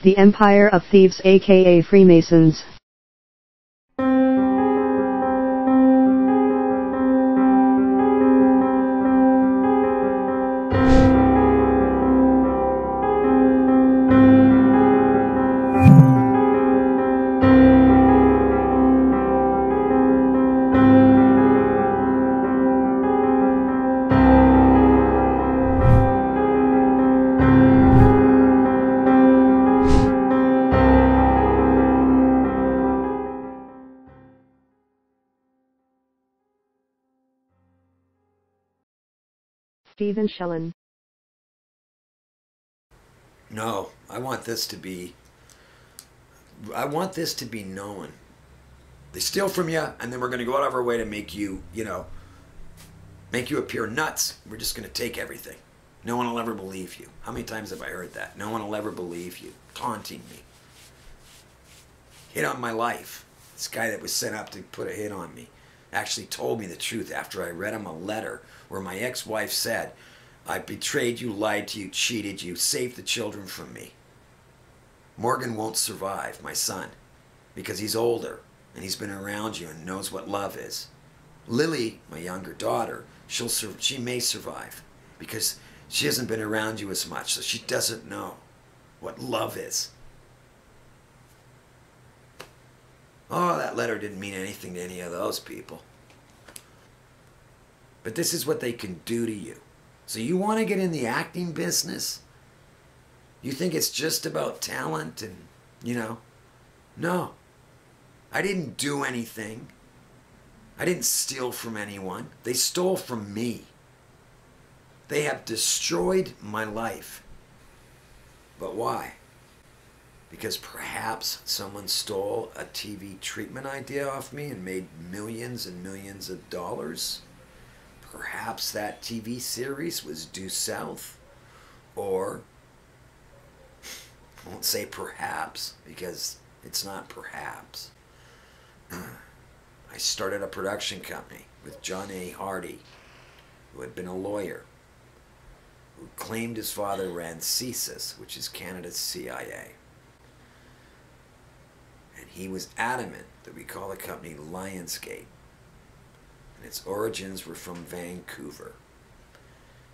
The Empire of Thieves, aka Freemasons. Stephen Shellen. No, I want this to be known. They steal from you, and then we're going to go out of our way to make you, make you appear nuts. We're just going to take everything. No one will ever believe you. How many times have I heard that? No one will ever believe you. Taunting me. Hit on my life. This guy that was sent up to put a hit on me actually told me the truth after I read him a letter where my ex-wife said, I betrayed you, lied to you, cheated you, saved the children from me. Morgan won't survive, my son, because he's older and he's been around you and knows what love is. Lily, my younger daughter, she may survive because she hasn't been around you as much, so she doesn't know what love is. Oh, that letter didn't mean anything to any of those people. But this is what they can do to you. So you want to get in the acting business? You think it's just about talent and, No. I didn't do anything. I didn't steal from anyone. They stole from me. They have destroyed my life. But why? Because perhaps someone stole a TV treatment idea off me and made millions and millions of dollars. Perhaps that TV series was due south. Or, I won't say perhaps, because it's not perhaps. I started a production company with John A. Hardy, who had been a lawyer, who claimed his father ran CSIS, which is Canada's CIA. And he was adamant that we call the company Lionsgate. And its origins were from Vancouver.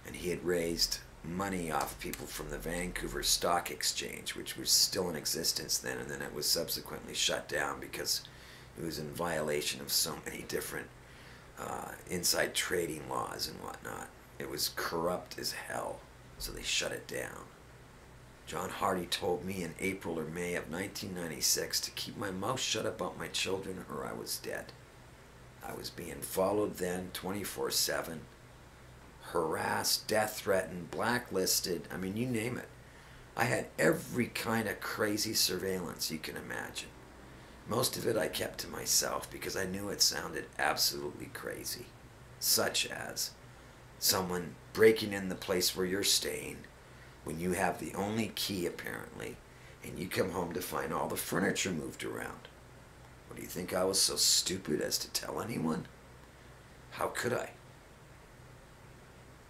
And he had raised money off people from the Vancouver Stock Exchange, which was still in existence then, and then it was subsequently shut down because it was in violation of so many different inside trading laws and whatnot. It was corrupt as hell, so they shut it down. John Hardy told me in April or May of 1996 to keep my mouth shut about my children or I was dead. I was being followed then 24/7, harassed, death threatened, blacklisted, I mean, you name it. I had every kind of crazy surveillance you can imagine. Most of it I kept to myself because I knew it sounded absolutely crazy, such as someone breaking in the place where you're staying when you have the only key apparently, and you come home to find all the furniture moved around. What, do you think I was so stupid as to tell anyone? How could I?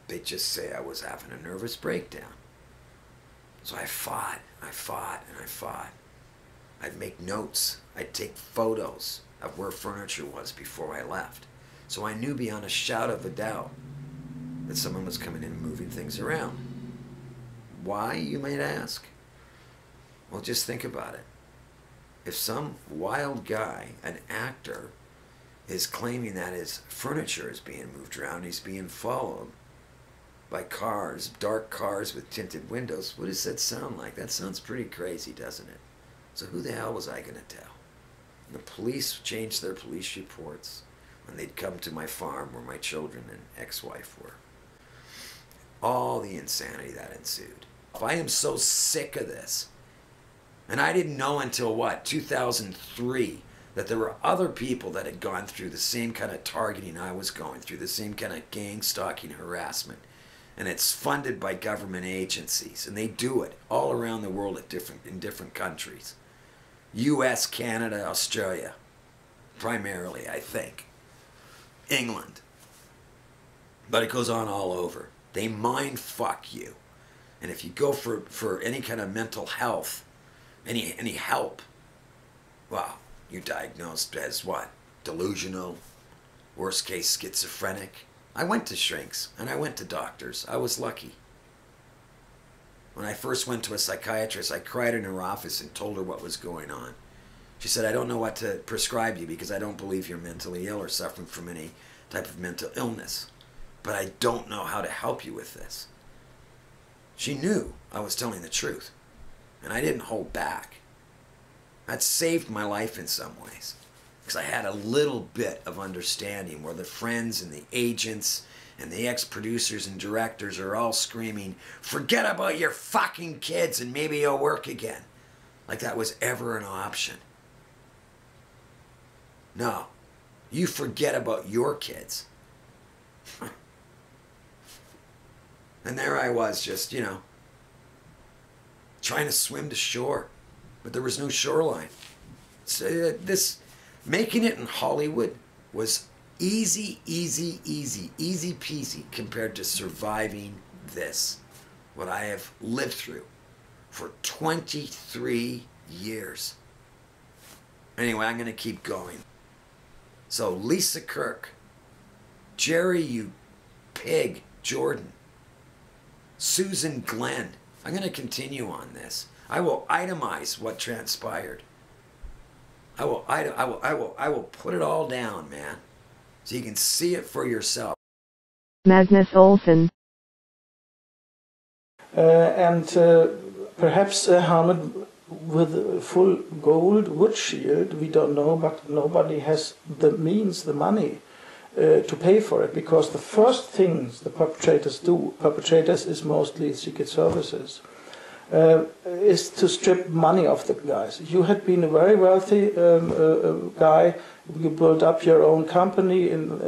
They'd just say I was having a nervous breakdown. So I fought, and I fought. I'd make notes. I'd take photos of where furniture was before I left. So I knew beyond a shadow of a doubt that someone was coming in and moving things around. Why, you might ask? Well, just think about it. If some wild guy, an actor, is claiming that his furniture is being moved around, he's being followed by cars, dark cars with tinted windows, what does that sound like? That sounds pretty crazy, doesn't it? So who the hell was I going to tell? And the police changed their police reports when they'd come to my farm where my children and ex-wife were. All the insanity that ensued. I am so sick of this. And I didn't know until, 2003, that there were other people that had gone through the same kind of targeting I was going through, the same kind of gang stalking harassment. And it's funded by government agencies. And they do it all around the world in different countries. US, Canada, Australia. Primarily, I think. England. But it goes on all over. They mind fuck you. And if you go for any kind of mental health Any help? Well, you're diagnosed as what? Delusional? Worst case, schizophrenic? I went to shrinks and I went to doctors. I was lucky. When I first went to a psychiatrist, I cried in her office and told her what was going on. She said, I don't know what to prescribe you because I don't believe you're mentally ill or suffering from any type of mental illness. But I don't know how to help you with this. She knew I was telling the truth. And I didn't hold back. That saved my life in some ways. Because I had a little bit of understanding where the friends and the agents and the ex-producers and directors are all screaming, forget about your fucking kids and maybe you'll work again. Like that was ever an option. No. You forget about your kids. And there I was just, you know, trying to swim to shore, but there was no shoreline. So, making it in Hollywood was easy peasy compared to surviving this, what I have lived through for 23 years. Anyway, I'm going to keep going. So Lisa Kirk, Jerry, you pig, Jordan, Susan Glenn. I'm going to continue on this. I will itemize what transpired. I will put it all down, man, so you can see it for yourself. Magnus Olson. And perhaps a helmet with a full gold wood shield, we don't know, but nobody has the means, the money to pay for it, because the first things the perpetrators do, perpetrators is mostly Secret Services, is to strip money off the guys. You had been a very wealthy guy, you built up your own company in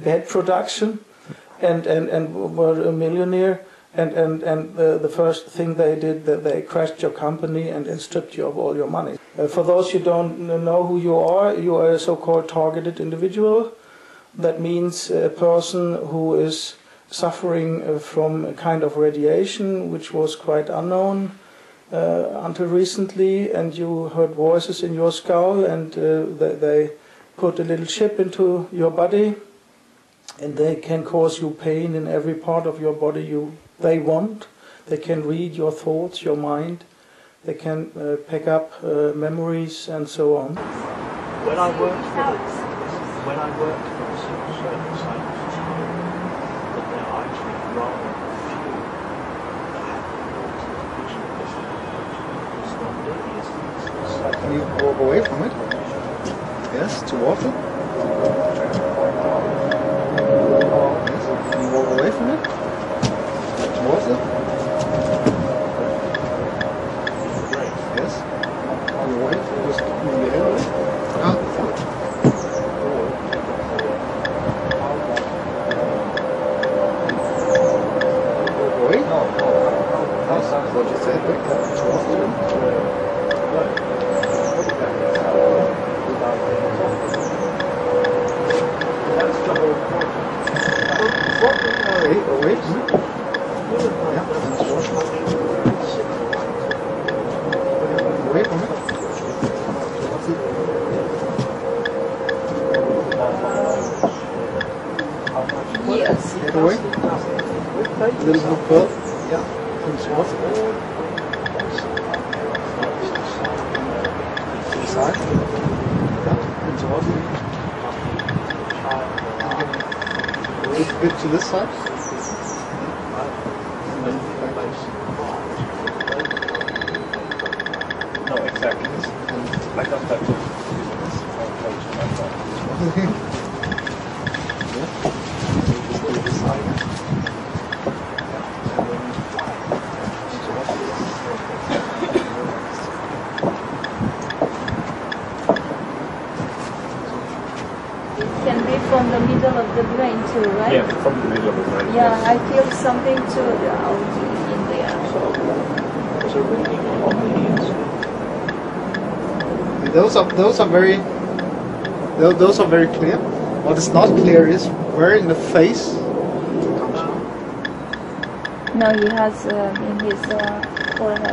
bed production, and were a millionaire. And the first thing they did, they crashed your company and stripped you of all your money. For those who don't know who you are a so-called targeted individual. That means a person who is suffering from a kind of radiation which was quite unknown until recently, and you heard voices in your skull, and they put a little chip into your body, and they can cause you pain in every part of your body they want. They can read your thoughts, your mind. They can pick up memories and so on. When I worked for the Secret Service, I was told that there are actually rather few that have the Can you walk away from it? Yes, towards it. Yes, can you walk away from it? Towards it? Yes. On your way, just move your head away. Walk away? No. That's what you said, right? Towards it. That's the whole point. Wait. Away from it. Yes. Get away. A little more curve. Yeah. Come towards it. Inside. Yeah. Come towards it. A little bit to this side. No, exactly. I got that too. It can be from the middle of the brain too, right? Yeah, from the middle of the brain. Yeah, I feel something too out in there. There's a reading on the ears. Those are very clear. What is not clear is where in the face it comes from. No, he has in his forehead.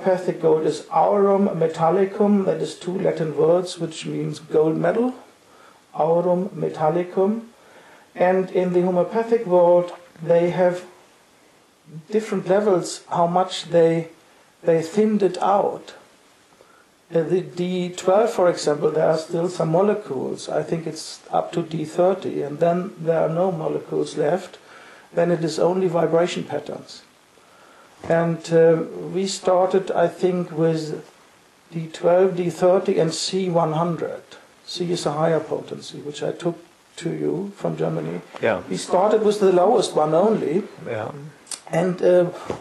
homeopathic gold is aurum metallicum. That is 2 Latin words which means gold medal. Aurum metallicum. And in the homeopathic world, they have different levels how much they thinned it out. The D12, for example, there are still some molecules. I think it's up to D30, and then there are no molecules left. Then it is only vibration patterns. And we started, I think, with D12, D30, and C100. C is a higher potency, which I took to you from Germany. Yeah. We started with the lowest one only. Yeah. And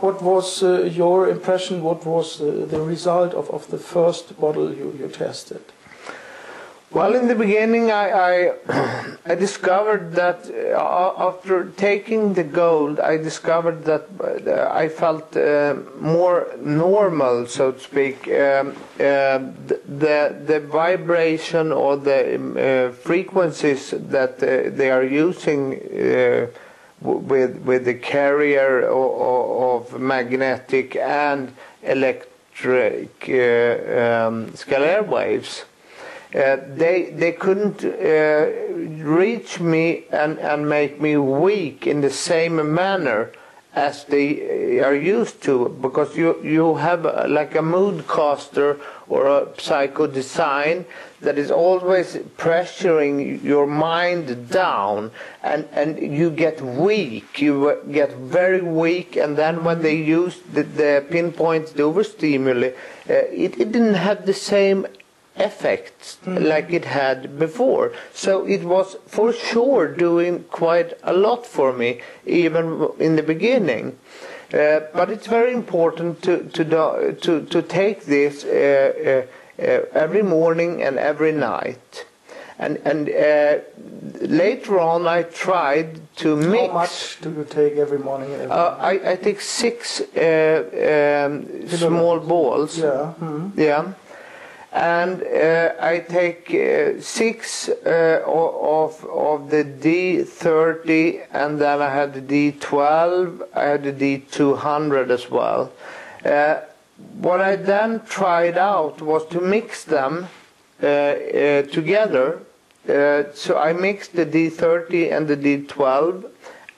what was your impression? What was the result of the first bottle you tested? Well, in the beginning, I discovered that after taking the gold, I discovered that I felt more normal, so to speak. The vibration or the frequencies that they are using with the carrier of magnetic and electric scalar waves. They couldn't reach me and make me weak in the same manner as they are used to, because you have like a mood caster or a psycho design that is always pressuring your mind down, and you get weak, you get very weak, and then when they use the pinpoint, the overstimuli, it didn't have the same effects like it had before. So it was for sure doing quite a lot for me, even in the beginning. But it's very important to take this every morning and every night. And later on, I tried to mix. How much do you take every morning and every night? I take 6 small balls. Yeah. Yeah. And I take 6 of the D30, and then I had the D12, I had the D200 as well. What I then tried out was to mix them together. So I mixed the D30 and the D12,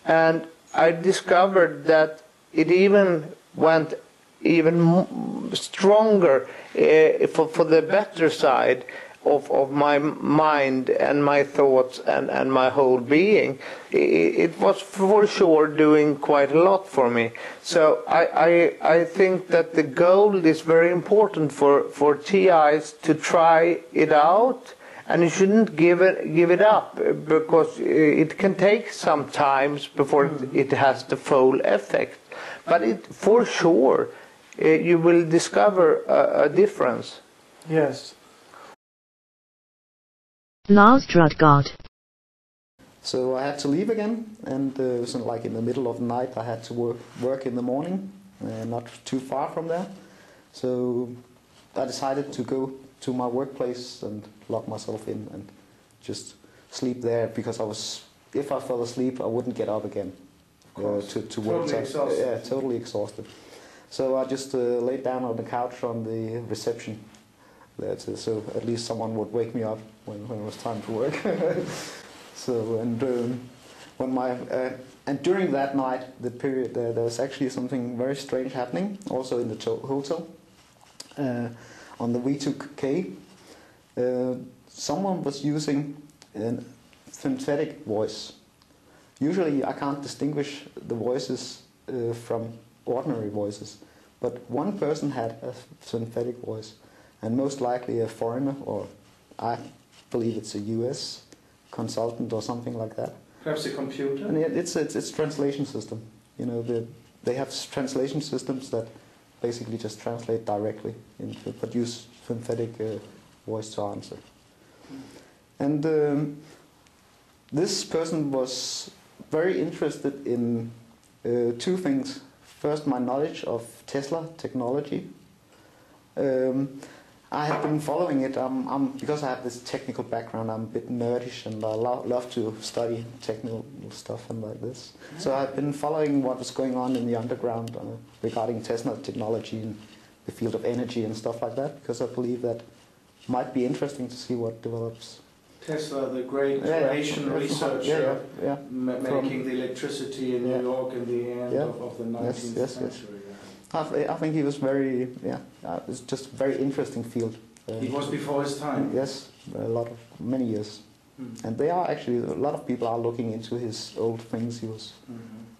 and I discovered that it even went even stronger for the better side of my mind and my thoughts and my whole being. It was for sure doing quite a lot for me. So I think that the goal is very important for TIs to try it out, and you shouldn't give it up, because it can take some times before it has the full effect. But it for sure you will discover a difference. Yes. Laars God. So I had to leave again, and it was like in the middle of the night. I had to work in the morning, not too far from there. So I decided to go to my workplace and lock myself in and just sleep there, because if I fell asleep, I wouldn't get up again to work. Totally exhausted. Yeah, totally exhausted. So I just laid down on the couch on the reception, so at least someone would wake me up when it was time to work. So and during that night, the period, there was actually something very strange happening. Also in the hotel, on the V2K, someone was using a synthetic voice. Usually I can't distinguish the voices from ordinary voices, but one person had a synthetic voice, and most likely a foreigner, or I believe it's a US consultant or something like that. Perhaps a computer. And it's translation system. You know, they have translation systems that basically just translate directly into, but use synthetic voice to answer. And this person was very interested in 2 things. First, my knowledge of Tesla technology. I had been following it. Because I have this technical background, I'm a bit nerdish, and I love to study technical stuff and like this. So I've been following what was going on in the underground regarding Tesla technology, and the field of energy and stuff like that, because I believe that might be interesting to see what develops. Tesla, the great Croatian researcher, making the electricity in New York in the end of the 19th century. I think he was very, it's just a very interesting field. He was before his time. Yes, many years. And they are actually, a lot of people are looking into his old things. He was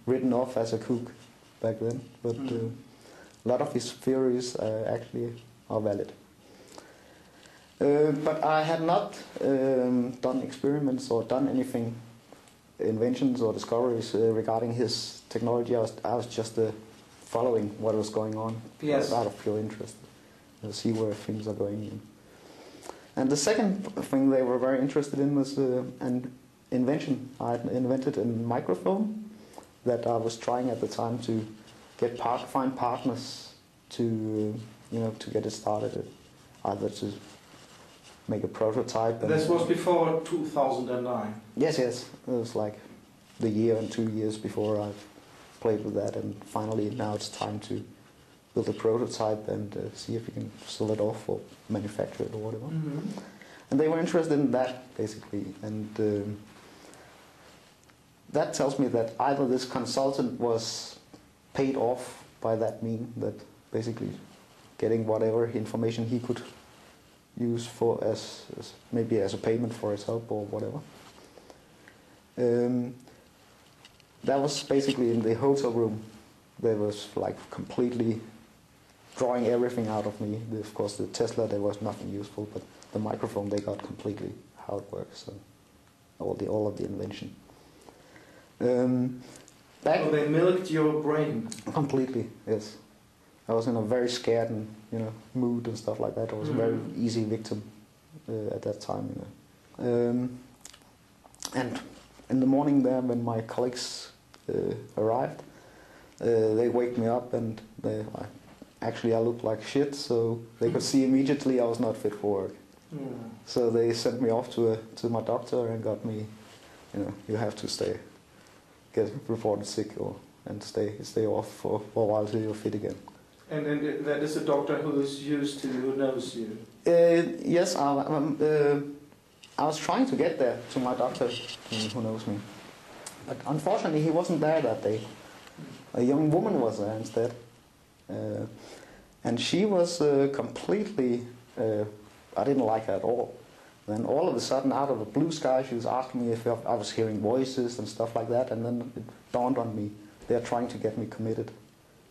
written off as a kook back then, but a lot of his theories actually are valid. But I had not done experiments or done anything, inventions or discoveries regarding his technology. I was just following what was going on out of pure interest, see where things are going in. And the second thing they were very interested in was an invention. I had invented a microphone that I was trying at the time to find partners to get it started, either to make a prototype. And this was before 2009? Yes, it was like the year and 2 years before I've played with that, and finally now it's time to build a prototype and see if we can sell it off or manufacture it or whatever. And they were interested in that, basically, and that tells me that either this consultant was paid off by that mean, that basically getting whatever information he could use for as maybe as a payment for his help or whatever. That was basically in the hotel room. They was like completely drawing everything out of me. Of course, the Tesla, there was nothing useful, but the microphone, they got completely how it works, so all of the invention. They milked your brain completely. Yes, I was in a very scared and mood and stuff like that. I was a very easy victim at that time. And in the morning there, when my colleagues arrived, they wake me up, and I looked like shit, so they could see immediately I was not fit for work. So they sent me off to my doctor and got me, you have to get reported sick and stay off for a while till you're fit again. And that is a doctor who knows you? Yes, I was trying to get there to my doctor who knows me. But unfortunately he wasn't there that day. A young woman was there instead. And she was completely, I didn't like her at all. Then all of a sudden, out of the blue sky, she was asking me if I was hearing voices and stuff like that, and then it dawned on me, they're trying to get me committed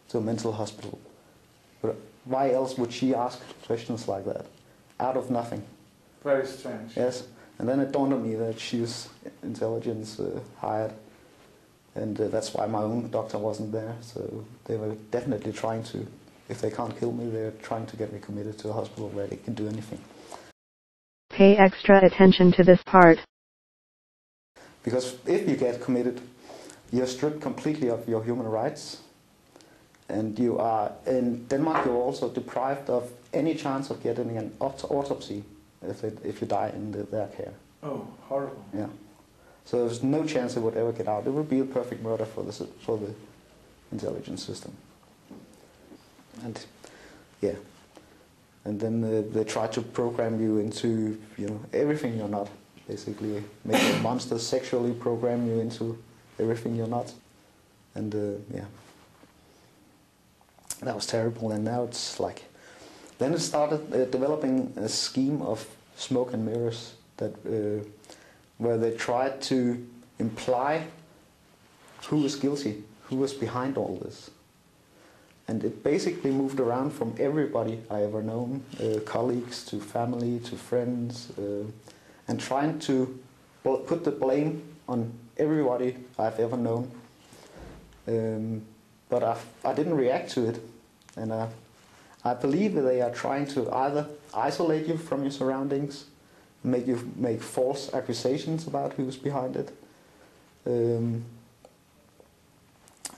to a mental hospital. But why else would she ask questions like that? Out of nothing. Very strange. Yes, and then it dawned on me that she was intelligence hired, and that's why my own doctor wasn't there, so they were definitely trying to, if they can't kill me, they're trying to get me committed to a hospital where they can do anything. Pay extra attention to this part. Because if you get committed, you're stripped completely of your human rights, and you are, in Denmark, you're also deprived of any chance of getting an autopsy if you die in their care. Oh, horrible. Yeah. So there's no chance it would ever get out. It would be a perfect murder for the intelligence system. And yeah. And then they try to program you into, everything you're not. Basically, make a monster sexually program you into everything you're not. And that was terrible. And now it's like, then it started developing a scheme of smoke and mirrors that where they tried to imply who was guilty, who was behind all this. And it basically moved around from everybody I ever known, colleagues to family to friends, and trying to put the blame on everybody I've ever known. But I didn't react to it, and I believe that they are trying to either isolate you from your surroundings, make you make false accusations about who's behind it,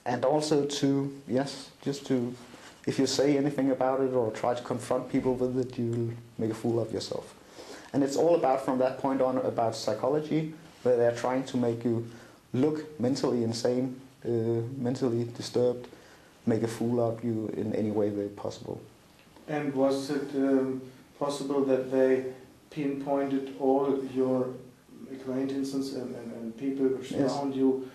and also to, if you say anything about it or try to confront people with it, you'll make a fool of yourself. And it's all about, from that point on, about psychology, where they're trying to make you look mentally insane, mentally disturbed, make a fool of you in any way possible. And was it possible that they pinpointed all your acquaintances and people which surround you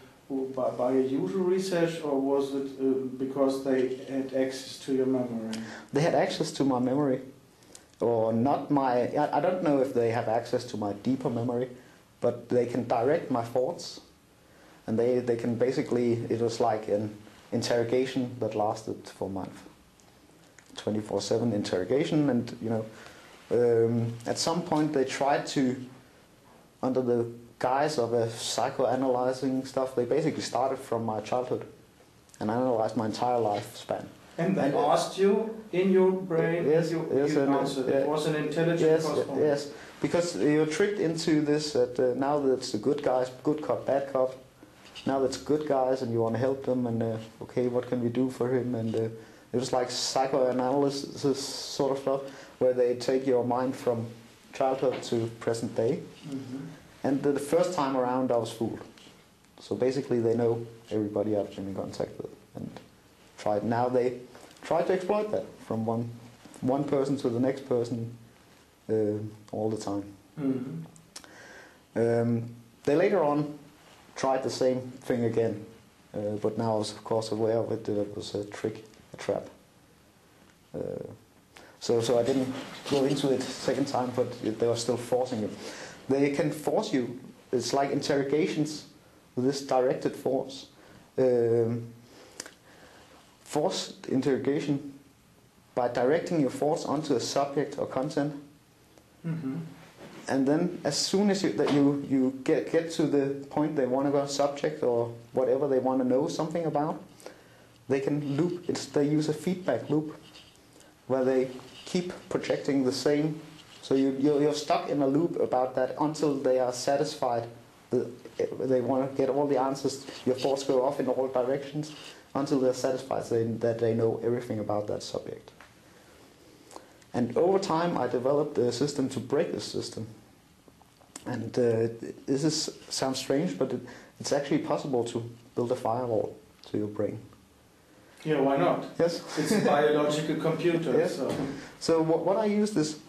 by a usual research, or was it because they had access to your memory? They had access to my memory, or not my... I don't know if they have access to my deeper memory, but they can direct my thoughts, and they can basically... It was like an interrogation that lasted for a month. 24/7 interrogation, and you know, at some point they tried to, under the guise of a psychoanalyzing stuff, they basically started from my childhood and analyzed my entire lifespan. And they asked you in your brain, yes, you answered. It was an intelligent response. Yes, because you're tricked into this that now that's the good guys, good cop, bad cop. Now that's good guys, and you want to help them, and okay, what can we do for him? And it was like psychoanalysis sort of stuff, where they take your mind from childhood to present day. Mm-hmm. And the first time around, I was fooled. So basically, they know everybody I've been in contact with, and now they try to exploit that from one person to the next person all the time. Mm-hmm. They later on tried the same thing again, but now I was of course aware of it. It was a trick, a trap. So I didn't go into it second time, but they were still forcing it. They can force you. It's like interrogations with this directed force. Forced interrogation by directing your thoughts onto a subject or content. Mm-hmm. And then as soon as you get to the point they want to go subject or whatever they want to know something about, they can loop. They use a feedback loop where they keep projecting the same. So you're stuck in a loop about that until they are satisfied. They want to get all the answers. Your thoughts go off in all directions until they're satisfied that they know everything about that subject. And over time, I developed a system to break this system. And this sounds strange, but it's actually possible to build a firewall to your brain. Yeah, why not? Yes. It's a biological computer. Yes. So what I used is,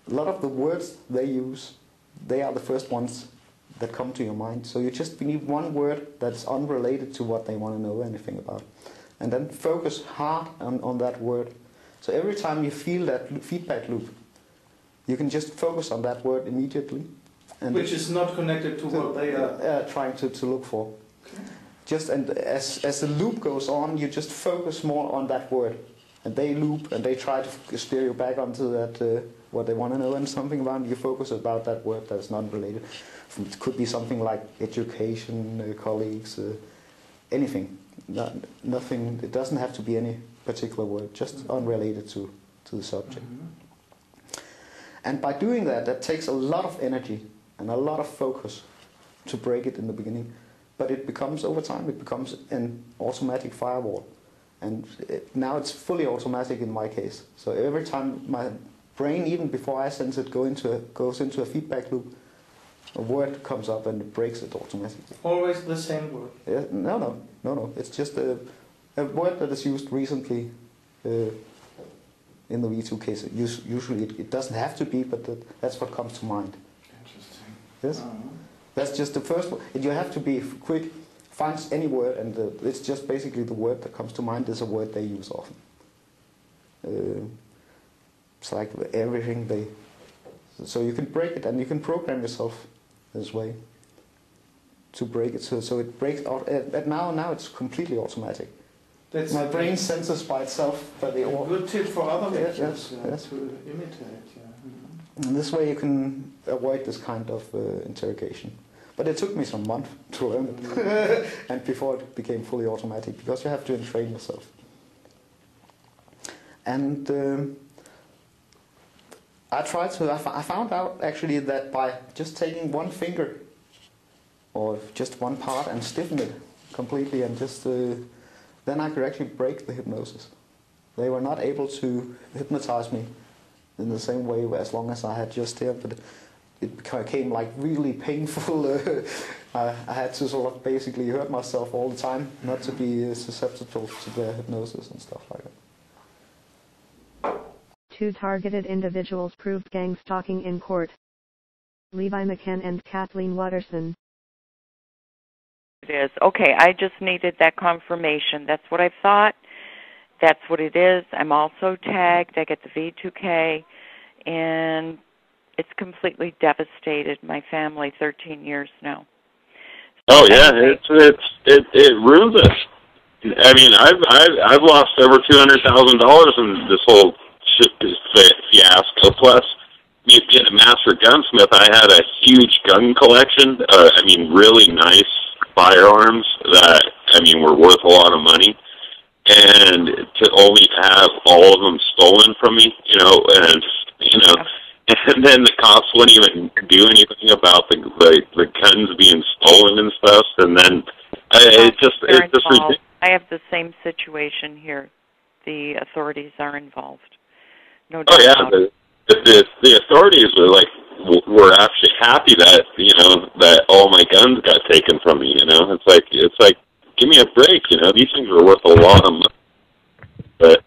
a lot of the words they use, they are the first ones that come to your mind. So you just need one word that's unrelated to what they want to know anything about. And then focus hard on that word. So every time you feel that feedback loop, you can just focus on that word immediately. And which is not connected to what they are trying to look for. Okay. And as the loop goes on, you just focus more on that word. And they loop and they try to steer you back onto that what they want to know and something about. You focus about that word that's not related. It could be something like education, colleagues, anything. Nothing. It doesn't have to be any particular word, just unrelated to the subject. Mm-hmm. And by doing that takes a lot of energy and a lot of focus to break it in the beginning. But it becomes, over time, it becomes an automatic firewall. And now it's fully automatic in my case. So every time my brain, even before I sense it, goes into a feedback loop, a word comes up and it breaks it automatically. Always the same word? Yeah, no. It's just a word that is used recently in the V2 case. Usually it doesn't have to be, but that's what comes to mind. Interesting. Yes? That's just the first one. You have to be quick. Find any word, and it's just basically the word that comes to mind is a word they use often. It's like everything they... So you can break it, and you can program yourself this way to break it. So it breaks out. But now it's completely automatic. That's my brain senses by itself. But a good tip for other victims yes. to imitate. Yeah. Mm-hmm. And this way you can avoid this kind of interrogation. But it took me some months to learn it, and before it became fully automatic, because you have to entrain yourself. And I found out actually that by just taking one finger, or just one part, and stiffen it completely, and just then I could actually break the hypnosis. They were not able to hypnotize me in the same way as long as I had just here, but it became like really painful. I had to sort of basically hurt myself all the time not to be susceptible to the hypnosis and stuff like that. 2 targeted individuals proved gang stalking in court. Levi McCann and Kathleen Watterson. It is. Okay, I just needed that confirmation. That's what I thought. That's what it is. I'm also tagged. I get the V2K, and it's completely devastated my family. 13 years now. So oh yeah, it ruins us. I mean, I've lost over $200,000 in this whole fiasco. Plus, being a master gunsmith, I had a huge gun collection. I mean, really nice firearms that were worth a lot of money. And to only have all of them stolen from me, and then the cops wouldn't even do anything about the guns being stolen and stuff. And then it's just ridiculous. I have the same situation here. The authorities are involved. No doubt. Oh yeah, the authorities were actually happy that that all my guns got taken from me. It's like give me a break. These things are worth a lot of money. But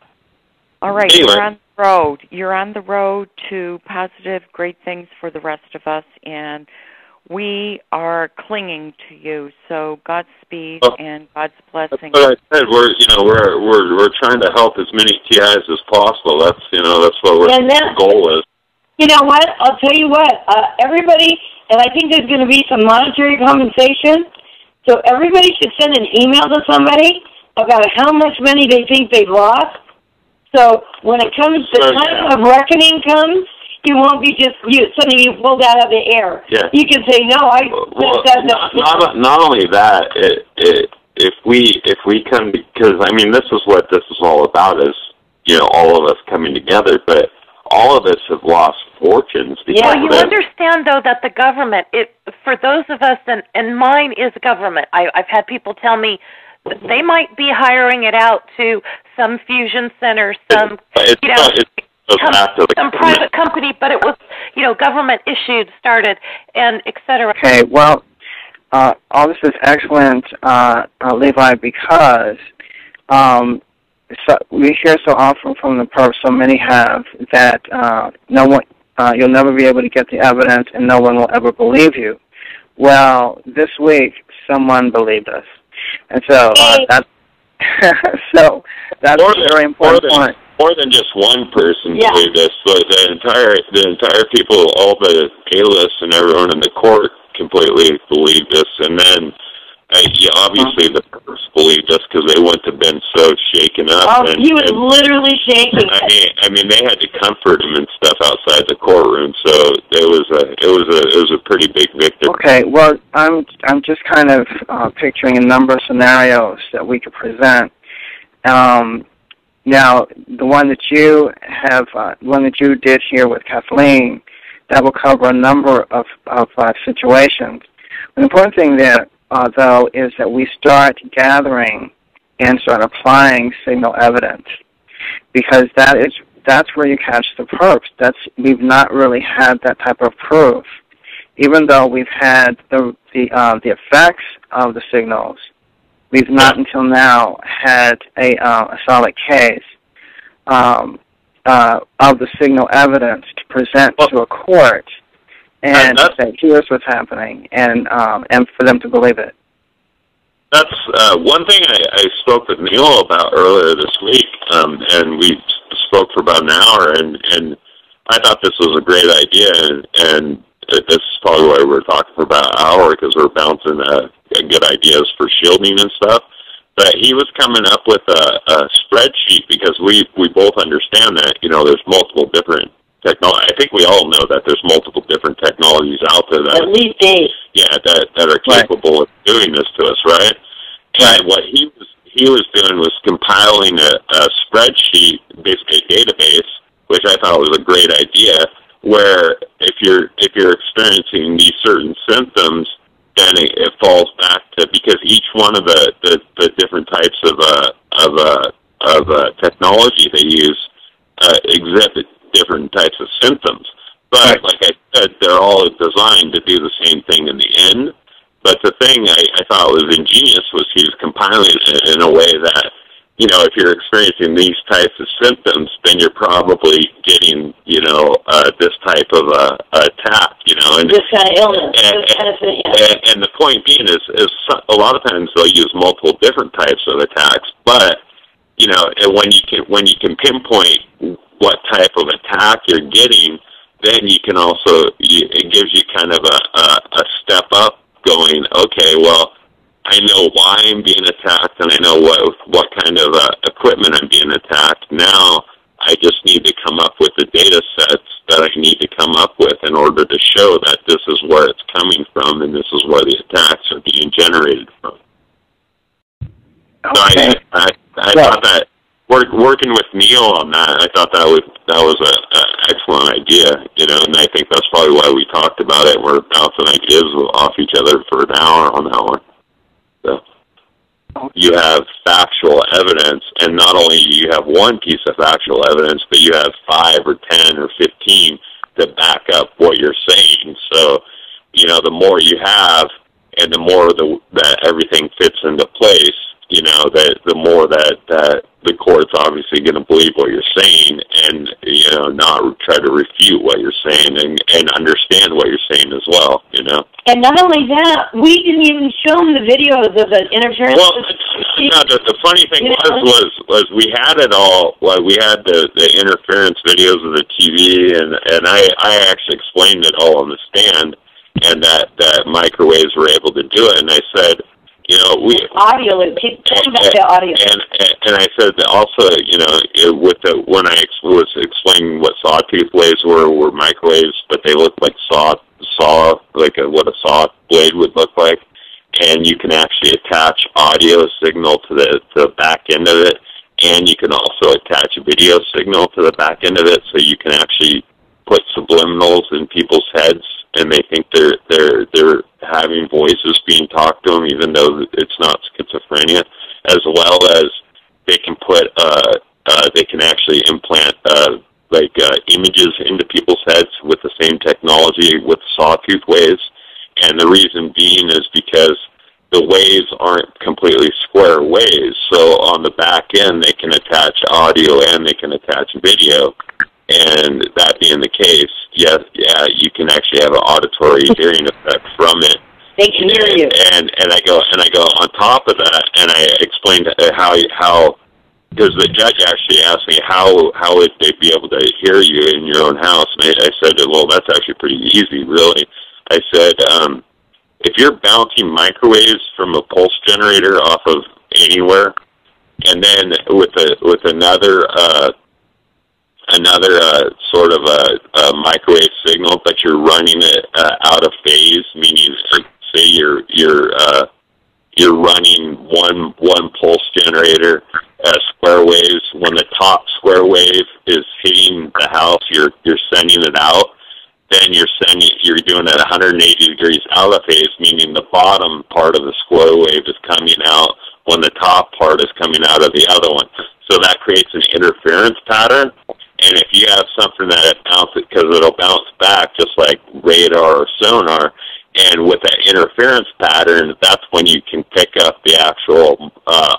all right, anyway. you're on the road. You're on the road to positive, great things for the rest of us, and we are clinging to you. So Godspeed and God's blessing. That's what I said. We're trying to help as many TIs as possible. That's what the goal is. You know what? I'll tell you what. Everybody, and I think there's going to be some monetary compensation. So everybody should send an email to somebody about how much money they think they've lost. So when the time of reckoning comes, you won't be just something you pulled out of the air. Yeah. You can say, no, not only that, if we come, because this is what this is all about, is all of us coming together, but all of us have lost fortunes. Well, you understand, though, that the government, for those of us, and mine is government, I've had people tell me that they might be hiring it out to some fusion center, some private company, but it was, government issued, started, and et cetera. Okay, well, all this is excellent, Levi, because we hear so often from the perps, so many have, that no one, you'll never be able to get the evidence and no one will ever believe you. Well, this week, someone believed us. And so that's very important point. More than just one person believed us, but the entire people, all the A-lists and everyone in the court completely believed us. And then, obviously, the perps believed us because they wouldn't have been so shaken up. Oh, he was literally shaking. They had to comfort him and stuff outside the courtroom, so it was a pretty big victory. Okay, well, I'm just kind of picturing a number of scenarios that we could present. Now, the one that you did here with Kathleen, that will cover a number of situations. The important thing there, though, is that we start gathering and start applying signal evidence, because that's where you catch the perps. We've not really had that type of proof, even though we've had the effects of the signals. We've not until now had a solid case of the signal evidence to present to a court and say, here's what's happening, and for them to believe it. That's one thing I spoke with Neil about earlier this week, and we spoke for about an hour, and I thought this was a great idea, and this is probably why we're talking for about an hour, because we're bouncing good ideas for shielding and stuff. But he was coming up with a spreadsheet, because we both understand that, there's multiple different technology. I think we all know that there's multiple different technologies out there that at least 8. Yeah, that are capable of doing this to us, right? And what he was doing was compiling a spreadsheet, basically a database, which I thought was a great idea, where if you're experiencing these certain symptoms, then it falls back to, because each one of the different types of technology they use exhibit different types of symptoms. But like I said, they're all designed to do the same thing in the end. But the thing I thought was ingenious was he was compiling it in a way that if you're experiencing these types of symptoms, then you're probably getting, this type of attack, and this kind of illness, this kind of thing. Yeah. And the point being is a lot of times they'll use multiple different types of attacks, but and when you can pinpoint what type of attack you're getting, then you can also it gives you kind of a step up, going, okay, well, I know why I'm being attacked, and I know what kind of equipment I'm being attacked. Now I just need to come up with the data sets that I need to come up with in order to show that this is where it's coming from and this is where the attacks are being generated from. Okay. So I thought that working with Neil on that, I thought that was an excellent idea, and I think that's probably why we talked about it. We're bouncing ideas off each other for an hour on that one. So you have factual evidence, and not only do you have one piece of factual evidence, but you have 5 or 10 or 15 to back up what you're saying. So, the more you have, and the more that everything fits into place, the more that the court's obviously going to believe what you're saying, and not try to refute what you're saying, and understand what you're saying as well. And not only that, we didn't even show them the videos of the interference. Well, the funny thing was we had it all. Well, we had the interference videos of the TV, and I actually explained it all on the stand, and that microwaves were able to do it. And I said, audio, keep talking about the audio. And I said that also, when I was explaining what sawtooth waves were microwaves, but they look like what a saw blade would look like, and you can actually attach audio signal to the back end of it, and you can also attach a video signal to the back end of it, so you can actually put subliminals in people's heads, and they think they're having voices being talked to them, even though it's not schizophrenia, as well as they can put they can actually implant images into people's heads with the same technology with sawtooth waves. And the reason being is because the waves aren't completely square waves, so on the back end they can attach audio and they can attach video. And that being the case, you can actually have an auditory hearing effect from it. They can hear you. And I go on top of that, and I explained how because the judge actually asked me how would they be able to hear you in your own house, and I said, well, that's actually pretty easy, really. I said, if you're bouncing microwaves from a pulse generator off of anywhere, and then with another sort of a microwave signal, but you're running it out of phase, meaning say you're running one pulse generator square waves. When the top square wave is hitting the house, you're sending it out. Then you're doing it 180 degrees out of phase, meaning the bottom part of the square wave is coming out when the top part is coming out of the other one. So that creates an interference pattern. And if you have something that bounces, because it'll bounce back just like radar or sonar, and with that interference pattern, that's when you can pick up the actual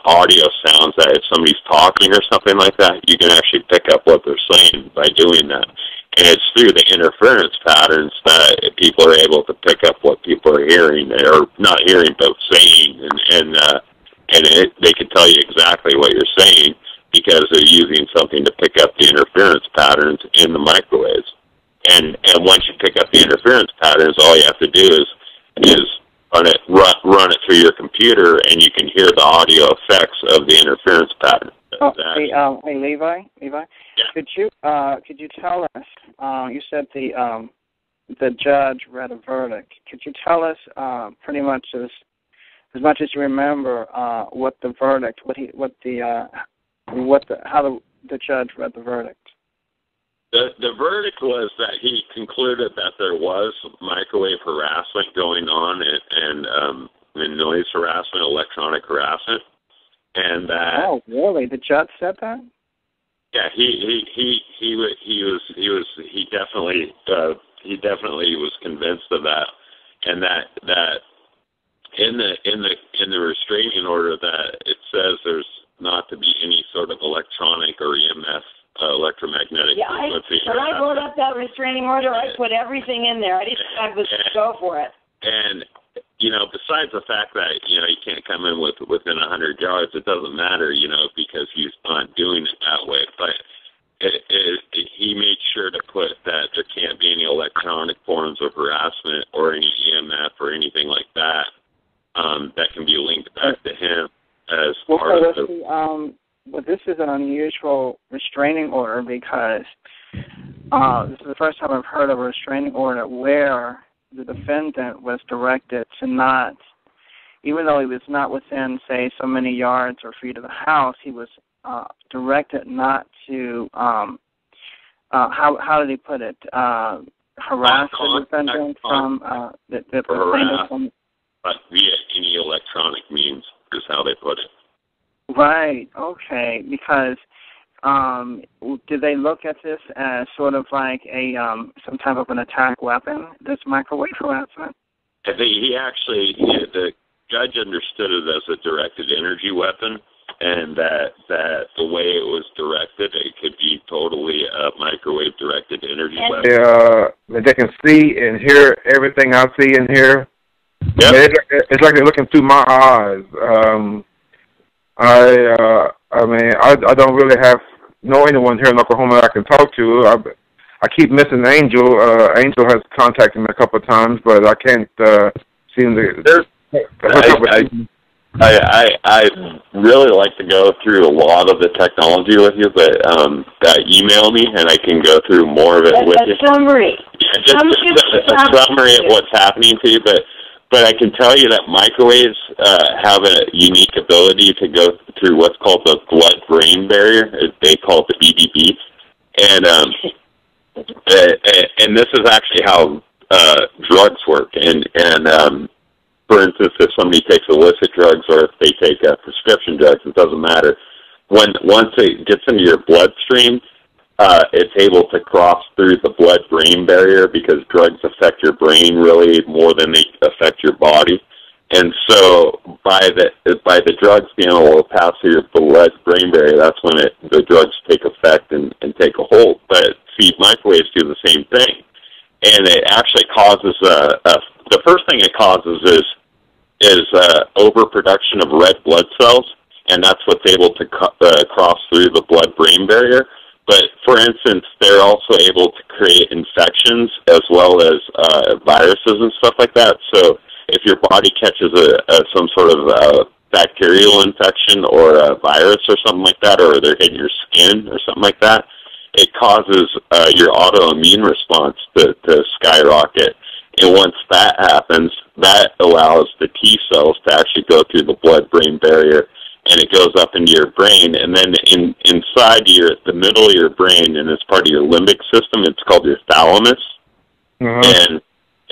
audio sounds that if somebody's talking or something like that, you can actually pick up what they're saying by doing that. And it's through the interference patterns that people are able to pick up what people are hearing, or not hearing, but saying, and they can tell you exactly what you're saying, because they're using something to pick up the interference patterns in the microwaves. And once you pick up the interference patterns, all you have to do is run it through your computer, and you can hear the audio effects of the interference pattern. Hey, Levi. Yeah. Could you tell us? You said the judge read a verdict. Could you tell us pretty much as much as you remember what the verdict, how the judge read the verdict? The verdict was that he concluded that there was microwave harassment going on, and noise harassment, electronic harassment, and that. Oh, really? The judge said that? Yeah, he definitely was convinced of that, and that in the restraining order that it says there's not to be any restraining order. I put everything in there. I decided to go for it. And, besides the fact that, you can't come in within 100 yards, it doesn't matter, because he's not doing it that way. But he made sure to put that there can't be any electronic forms of harassment or any EMF or anything like that that can be linked back to him as part of the... But this is an unusual restraining order because this is the first time I've heard of a restraining order where the defendant was directed to not, even though he was not within, say, so many yards or feet of the house, he was directed not to, how did he put it, harass the defendant from the plaintiff from... But via any electronic means is how they put it. Right, okay, because did they look at this as sort of like a some type of an attack weapon, this microwave harassment? I think the judge understood it as a directed energy weapon, and that the way it was directed, it could be totally a microwave-directed energy weapon. They can see and hear everything I see and hear. Yep. It's like they're looking through my eyes. I don't really know anyone here in Oklahoma that I can talk to. I keep missing Angel. Angel has contacted me a couple of times, but I can't seem to. I really like to go through a lot of the technology with you, but email me and I can go through more of it with you. A summary. Yeah, just a summary of what's happening to you, but I can tell you that microwaves have a unique ability to go through what's called the blood-brain barrier. They call it the BBB. And this is actually how drugs work. And for instance, if somebody takes illicit drugs or if they take prescription drugs, it doesn't matter. Once it gets into your bloodstream, it's able to cross through the blood-brain barrier because drugs affect your brain really more than they affect your body. And so by the drugs being able to pass through your blood-brain barrier, that's when the drugs take effect and take a hold. But see, microwaves do the same thing. And it actually causes, the first thing it causes is overproduction of red blood cells, and that's what's able to cross through the blood-brain barrier. But, for instance, they're also able to create infections as well as viruses and stuff like that. So if your body catches some sort of bacterial infection or a virus or something like that, or they're hitting your skin or something like that, it causes your autoimmune response to skyrocket. And once that happens, that allows the T cells to actually go through the blood-brain barrier, and it goes up into your brain. And then inside the middle of your brain, and it's part of your limbic system, it's called your thalamus. Mm-hmm.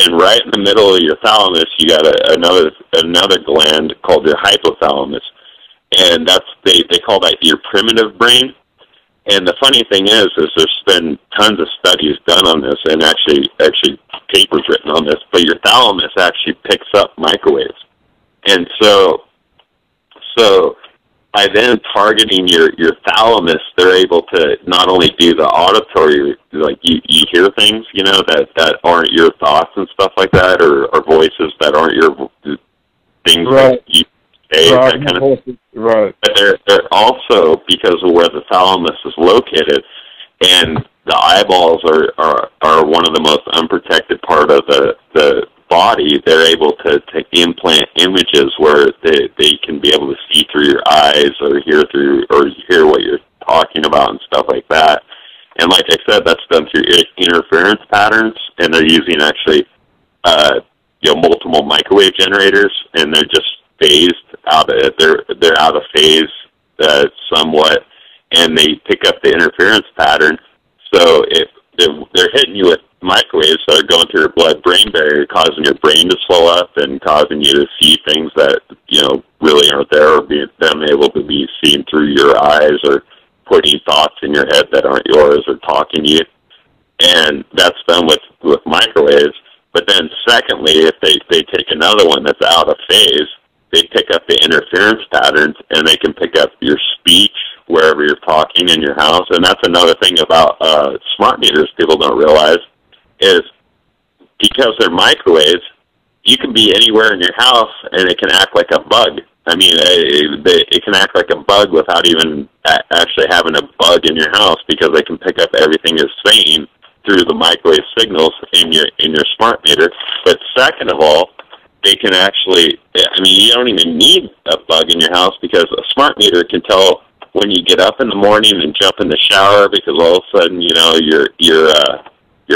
And right in the middle of your thalamus, you got another gland called your hypothalamus. And they call that your primitive brain. And the funny thing is there's been tons of studies done on this, and actually papers written on this, but your thalamus actually picks up microwaves. And so by then targeting your thalamus, they're able to not only do the auditory, like you hear things, that aren't your thoughts and stuff like that, or voices that aren't your things that you say, that kind of thing. Right. But they're also, because of where the thalamus is located, and the eyeballs are one of the most unprotected part of the body, they're able to implant images where they can be able to see through your eyes or hear what you're talking about and stuff like that. And like I said, that's done through interference patterns, and they're using actually multiple microwave generators, and they're just phased out of they're out of phase somewhat, and they pick up the interference pattern. So if they're hitting you with microwaves that are going through your blood-brain barrier, causing your brain to swell up and causing you to see things that really aren't there, or them able to be seen through your eyes, or putting thoughts in your head that aren't yours, or talking to you. And that's done with microwaves. But then secondly, if they take another one that's out of phase, they pick up the interference patterns, and they can pick up your speech wherever you're talking in your house. And that's another thing about smart meters people don't realize. is because they're microwaves, you can be anywhere in your house and it can act like a bug. I mean, it can act like a bug without even actually having a bug in your house, because they can pick up everything you're saying through the microwave signals in your smart meter. But second of all, they can actually, I mean, you don't even need a bug in your house, because a smart meter can tell when you get up in the morning and jump in the shower, because all of a sudden, you know, your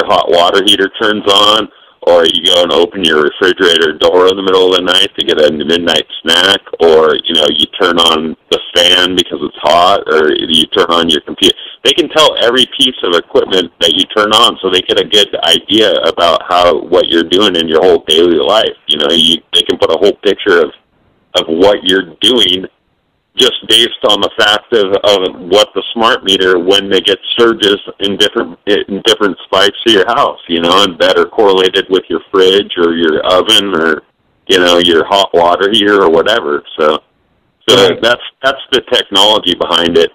hot water heater turns on, or you go and open your refrigerator door in the middle of the night to get a midnight snack, or, you know, you turn on the fan because it's hot, or you turn on your computer. They can tell every piece of equipment that you turn on, so they get a good idea about what you're doing in your whole daily life. You know, they can put a whole picture of what you're doing just based on the fact of what the smart meter, when they get surges in different spikes of your house, you know, and that are correlated with your fridge or your oven or, you know, your hot water heater or whatever. So that's the technology behind it.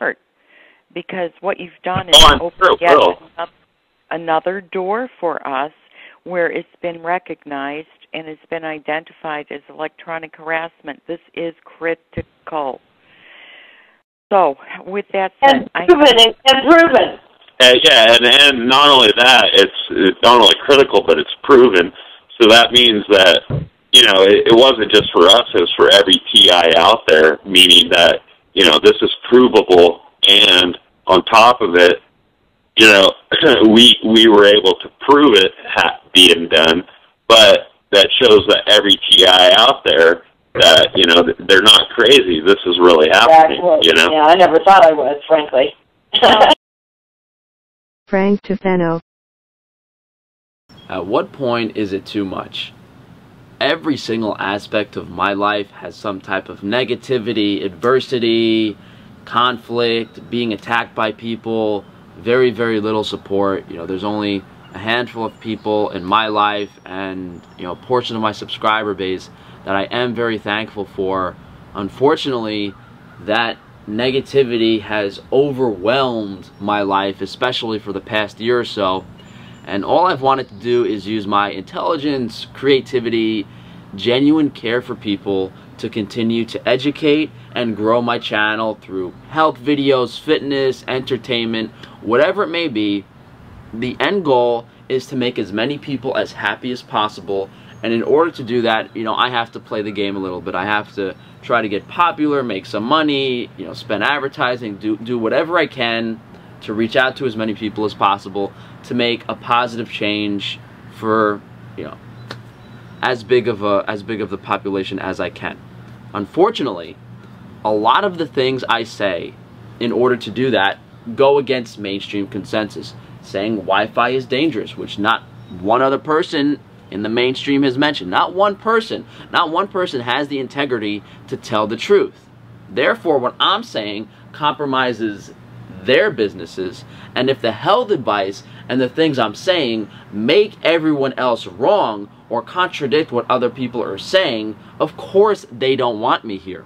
Because what you've done is open yet another door for us where it's been recognized and it's been identified as electronic harassment. This is critical. So, with that said, proven. Yeah, and not only that, it's not only critical, but it's proven. So that means that, you know, it wasn't just for us, it was for every TI out there, meaning that, you know, this is provable, and on top of it, you know, we were able to prove it being done, but that shows that every TI out there, that, you know, they're not crazy. This is really happening, you know? Yeah, I never thought I was, frankly. Frank Tufano. At what point is it too much? Every single aspect of my life has some type of negativity, adversity, conflict, being attacked by people, very, very little support. You know, there's only a handful of people in my life and, you know, a portion of my subscriber base that I am very thankful for. Unfortunately, that negativity has overwhelmed my life, especially for the past year or so. And all I've wanted to do is use my intelligence, creativity, genuine care for people to continue to educate and grow my channel through health videos, fitness, entertainment, whatever it may be. The end goal is to make as many people as happy as possible. And in order to do that, you know, I have to play the game a little bit. I have to try to get popular, make some money, you know, spend advertising, do whatever I can to reach out to as many people as possible to make a positive change for, you know, as big of the population as I can. Unfortunately, a lot of the things I say in order to do that go against mainstream consensus, saying Wi-Fi is dangerous, which not one other person in the mainstream has mentioned. Not one person has the integrity to tell the truth. Therefore, what I'm saying compromises their businesses, and if the health advice and the things I'm saying make everyone else wrong or contradict what other people are saying, of course they don't want me here.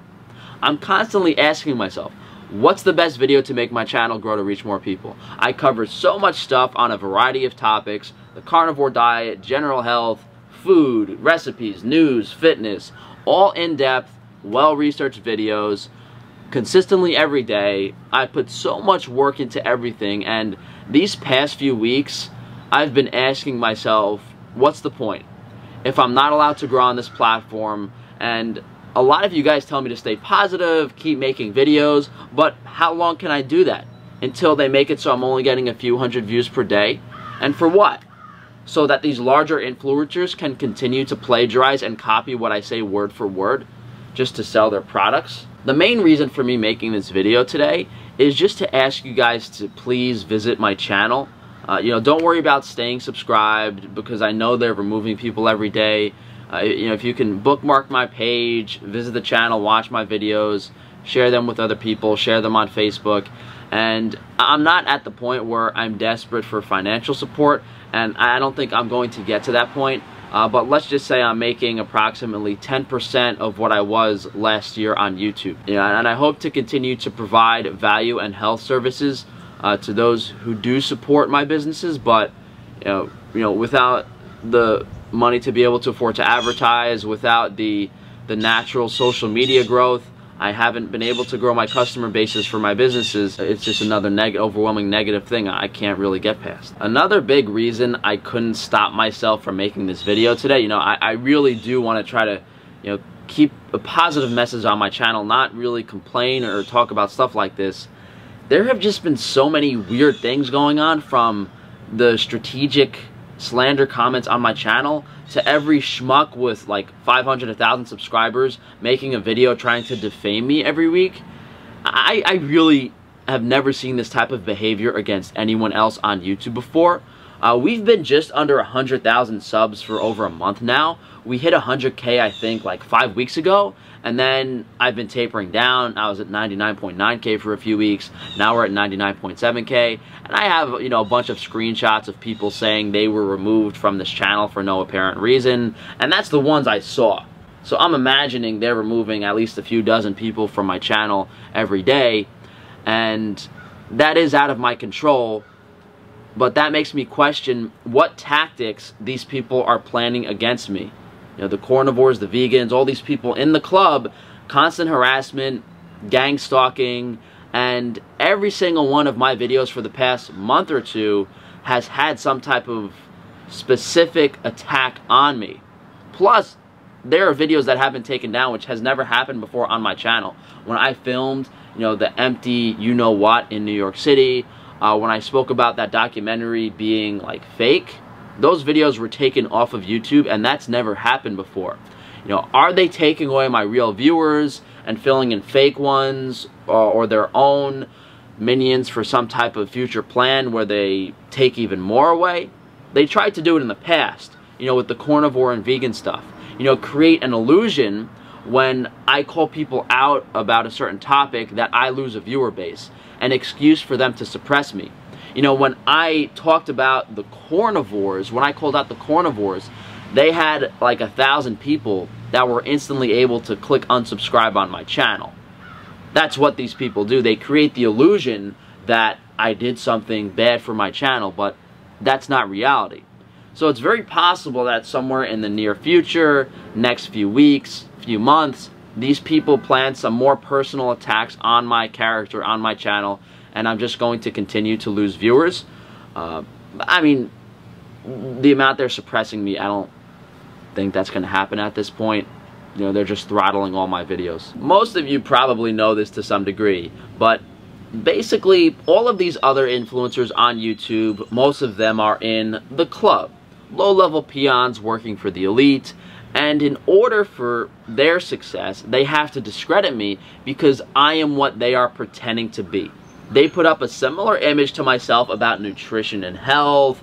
I'm constantly asking myself, what's the best video to make my channel grow to reach more people? I cover so much stuff on a variety of topics: the carnivore diet, general health, food, recipes, news, fitness, all in-depth, well-researched videos, consistently every day. I put so much work into everything, and these past few weeks, I've been asking myself, what's the point? If I'm not allowed to grow on this platform, and a lot of you guys tell me to stay positive, keep making videos, but how long can I do that? Until they make it so I'm only getting a few hundred views per day? And for what? So that these larger influencers can continue to plagiarize and copy what I say word for word just to sell their products? The main reason for me making this video today is just to ask you guys to please visit my channel. You know, don't worry about staying subscribed, because I know they're removing people every day. You know, if you can bookmark my page, visit the channel, watch my videos, share them with other people, share them on Facebook. And I'm not at the point where I'm desperate for financial support, and I don't think I'm going to get to that point. But let's just say I'm making approximately 10% of what I was last year on YouTube. You know, and I hope to continue to provide value and health services to those who do support my businesses. But Without the money to be able to afford to advertise, without the natural social media growth, I haven't been able to grow my customer bases for my businesses. It's just another overwhelming negative thing I can't really get past. Another big reason I couldn't stop myself from making this video today, I really do want to try to, keep a positive message on my channel, not really complain or talk about stuff like this. There have just been so many weird things going on, from the strategic slander comments on my channel to every schmuck with like 500, 1,000 subscribers making a video trying to defame me every week. I really have never seen this type of behavior against anyone else on YouTube before. We've been just under 100,000 subs for over a month now. We hit 100K, I think, like 5 weeks ago, and then I've been tapering down. I was at 99.9K for a few weeks. Now we're at 99.7K, and I have, a bunch of screenshots of people saying they were removed from this channel for no apparent reason, and that's the ones I saw. So I'm imagining they're removing at least a few dozen people from my channel every day, and that is out of my control. But that makes me question what tactics these people are planning against me. The carnivores, the vegans, all these people in the club, constant harassment, gang stalking, and every single one of my videos for the past month or two has had some type of specific attack on me. Plus, there are videos that have been taken down, which has never happened before on my channel. When I filmed, the empty you-know-what in New York City, when I spoke about that documentary being like fake, those videos were taken off of YouTube, and that's never happened before. Are they taking away my real viewers and filling in fake ones, or their own minions for some type of future plan where they take even more away? They tried to do it in the past, with the carnivore and vegan stuff. Create an illusion when I call people out about a certain topic that I lose a viewer base, an excuse for them to suppress me. When I talked about the carnivores, when I called out the carnivores, they had like 1,000 people that were instantly able to click unsubscribe on my channel. That's what these people do. They create the illusion that I did something bad for my channel, but that's not reality. So it's very possible that somewhere in the near future, next few weeks, few months, these people plan some more personal attacks on my character, on my channel, and I'm just going to continue to lose viewers. I mean, the amount they're suppressing me, I don't think that's going to happen at this point. They're just throttling all my videos. Most of you probably know this to some degree, but basically all of these other influencers on YouTube, most of them are in the club. Low-level peons working for the elite, and in order for their success, they have to discredit me because I am what they are pretending to be. They put up a similar image to myself about nutrition and health,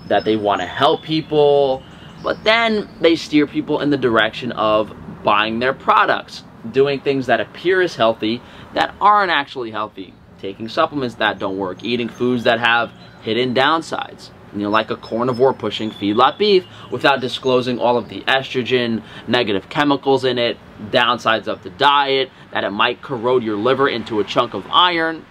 that they want to help people, but then they steer people in the direction of buying their products, doing things that appear as healthy that aren't actually healthy, taking supplements that don't work, eating foods that have hidden downsides. Like a carnivore pushing feedlot beef without disclosing all of the estrogen, negative chemicals in it, downsides of the diet, that it might corrode your liver into a chunk of iron.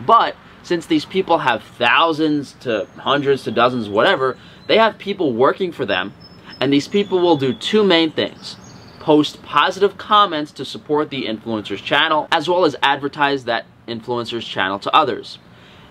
But since these people have thousands to hundreds to dozens, whatever, they have people working for them, and these people will do two main things: post positive comments to support the influencer's channel, as well as advertise that influencer's channel to others.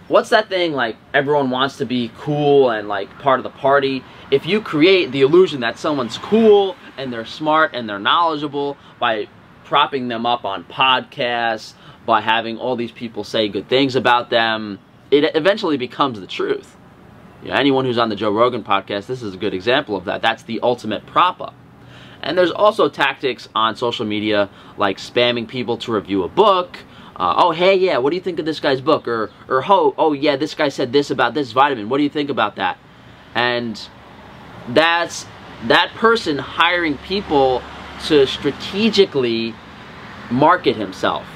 What's that thing, like, everyone wants to be cool and like part of the party? If you create the illusion that someone's cool and they're smart and they're knowledgeable by propping them up on podcasts, by having all these people say good things about them, it eventually becomes the truth. Anyone who's on the Joe Rogan podcast, this is a good example of that. That's the ultimate prop up. And there's also tactics on social media like spamming people to review a book. Oh, hey, yeah, what do you think of this guy's book? Or oh, yeah, this guy said this about this vitamin. What do you think about that? And that's that person hiring people to strategically market himself.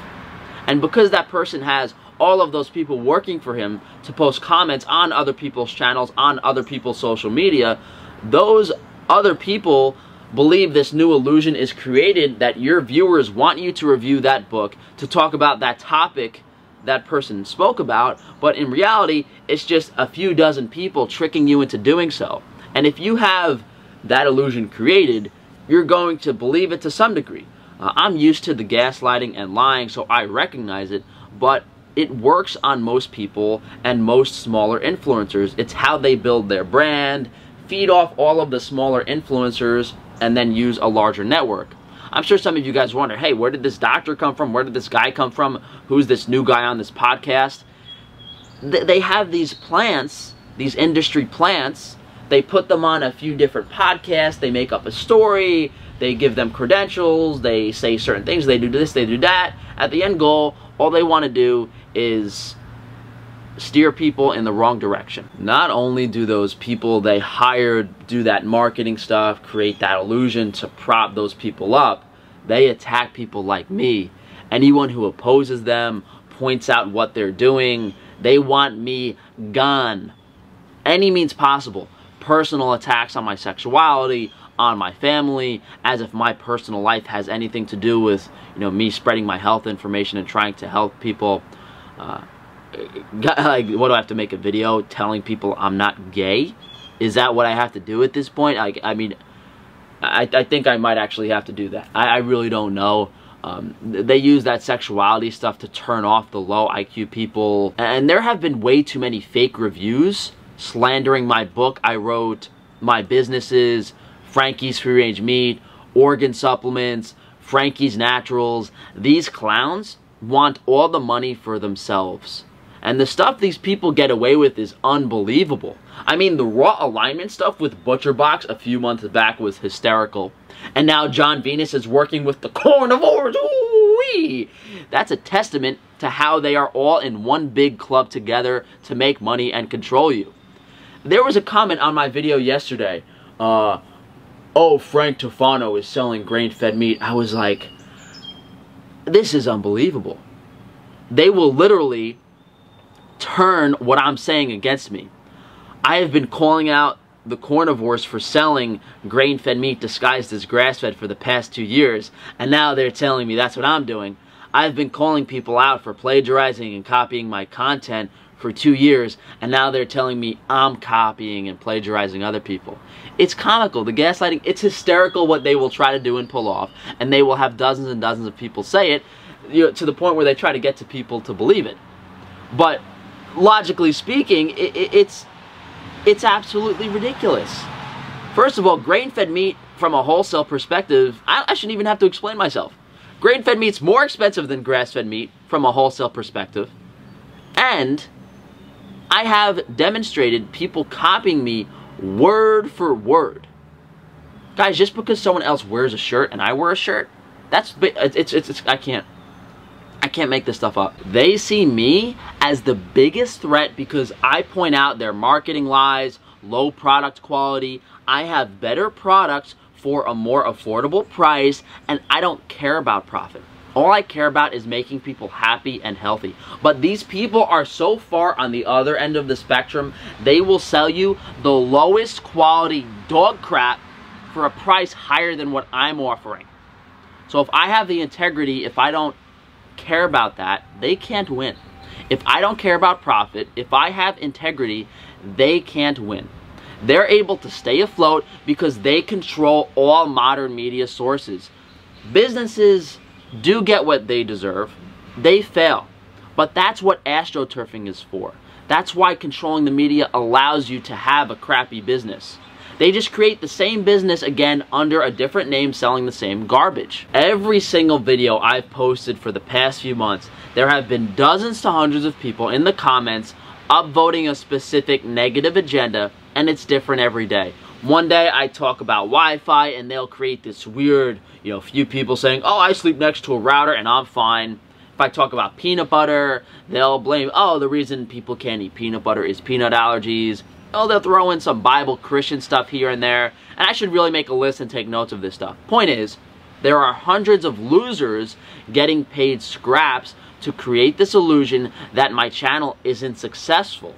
And because that person has all of those people working for him to post comments on other people's channels, on other people's social media, those other people believe this new illusion is created that your viewers want you to review that book, to talk about that topic that person spoke about, but in reality, it's just a few dozen people tricking you into doing so. And if you have that illusion created, you're going to believe it to some degree. I'm used to the gaslighting and lying, so I recognize it, but it works on most people and most smaller influencers. It's how they build their brand, feed off all of the smaller influencers, and then use a larger network. I'm sure some of you guys wonder, hey, where did this doctor come from? Where did this guy come from? Who's this new guy on this podcast? They have these plants, these industry plants. They put them on a few different podcasts. They make up a story. They give them credentials. They say certain things. They do this, they do that. At the end goal, all they want to do is steer people in the wrong direction. Not only do those people they hired do that marketing stuff, create that illusion to prop those people up, they attack people like me. Anyone who opposes them, points out what they're doing, they want me gone. Any means possible. Personal attacks on my sexuality, on my family, as if my personal life has anything to do with, me spreading my health information and trying to help people. Like, what do I have to make a video telling people I'm not gay? Is that what I have to do at this point? I mean, I think I might actually have to do that. I really don't know. They use that sexuality stuff to turn off the low IQ people. And there have been way too many fake reviews slandering my book I wrote, my businesses, Frankie's Free Range Meat, organ supplements, Frankie's Naturals. These clowns want all the money for themselves. And the stuff these people get away with is unbelievable. I mean, the raw alignment stuff with ButcherBox a few months back was hysterical. And now John Venus is working with the carnivores. Ooh-wee! That's a testament to how they are all in one big club together to make money and control you. There was a comment on my video yesterday. Oh, Frank Tufano is selling grain-fed meat. I was like, this is unbelievable. They will literally turn what I'm saying against me. I have been calling out the carnivores for selling grain-fed meat disguised as grass-fed for the past 2 years, and now they're telling me that's what I'm doing. I've been calling people out for plagiarizing and copying my content for 2 years, and now they're telling me I'm copying and plagiarizing other people. It's comical. The gaslighting, it's hysterical what they will try to do and pull off, and they will have dozens and dozens of people say it, to the point where they try to get to people to believe it. But logically speaking, it's absolutely ridiculous. First of all, grain-fed meat from a wholesale perspective, I shouldn't even have to explain myself. Grain-fed meat's more expensive than grass-fed meat from a wholesale perspective. And I have demonstrated people copying me word for word. Guys, just because someone else wears a shirt and I wear a shirt, I can't make this stuff up. They see me as the biggest threat because I point out their marketing lies, low product quality. I have better products for a more affordable price, and I don't care about profit. All I care about is making people happy and healthy. But these people are so far on the other end of the spectrum, they will sell you the lowest quality dog crap for a price higher than what I'm offering. So if I have the integrity, if I don't care about that, they can't win. If I don't care about profit, if I have integrity, they can't win. They're able to stay afloat because they control all modern media sources. Businesses do get what they deserve. They fail. But that's what astroturfing is for. That's why controlling the media allows you to have a crappy business. They just create the same business again under a different name selling the same garbage. Every single video I've posted for the past few months, there have been dozens to hundreds of people in the comments upvoting a specific negative agenda, and it's different every day. One day I talk about Wi-Fi and they'll create this weird, few people saying, oh, I sleep next to a router and I'm fine. If I talk about peanut butter, they'll blame, oh, the reason people can't eat peanut butter is peanut allergies. Oh, they'll throw in some Bible Christian stuff here and there. And I should really make a list and take notes of this stuff. Point is, there are hundreds of losers getting paid scraps to create this illusion that my channel isn't successful.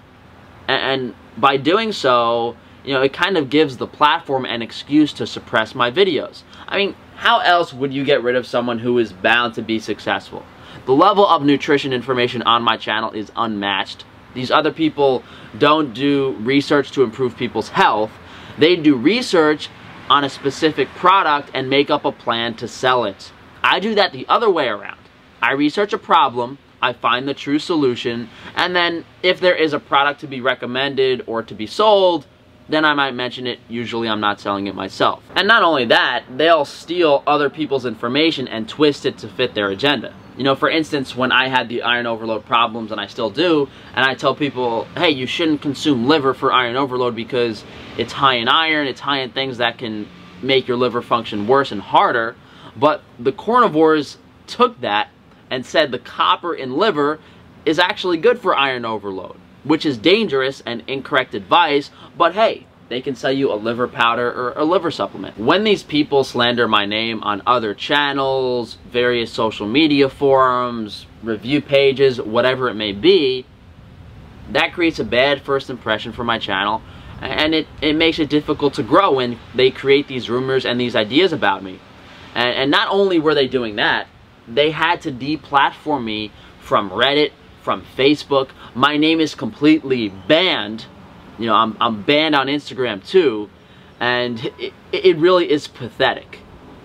And by doing so, you know, it kind of gives the platform an excuse to suppress my videos. I mean, how else would you get rid of someone who is bound to be successful? The level of nutrition information on my channel is unmatched. These other people don't do research to improve people's health. They do research on a specific product and make up a plan to sell it. I do that the other way around. I research a problem, I find the true solution, and then if there is a product to be recommended or to be sold, then I might mention it. Usually I'm not selling it myself. And not only that, they'll steal other people's information and twist it to fit their agenda. You know, for instance, when I had the iron overload problems, and I still do, and I tell people, hey, you shouldn't consume liver for iron overload because it's high in iron, it's high in things that can make your liver function worse and harder. But the carnivores took that and said the copper in liver is actually good for iron overload, which is dangerous and incorrect advice, but hey, they can sell you a liver powder or a liver supplement. When these people slander my name on other channels, various social media forums, review pages, whatever it may be, that creates a bad first impression for my channel, and it makes it difficult to grow when they create these rumors and these ideas about me. And not only were they doing that, they had to deplatform me from Reddit, from Facebook. My name is completely banned. You know, I'm banned on Instagram too, and it really is pathetic.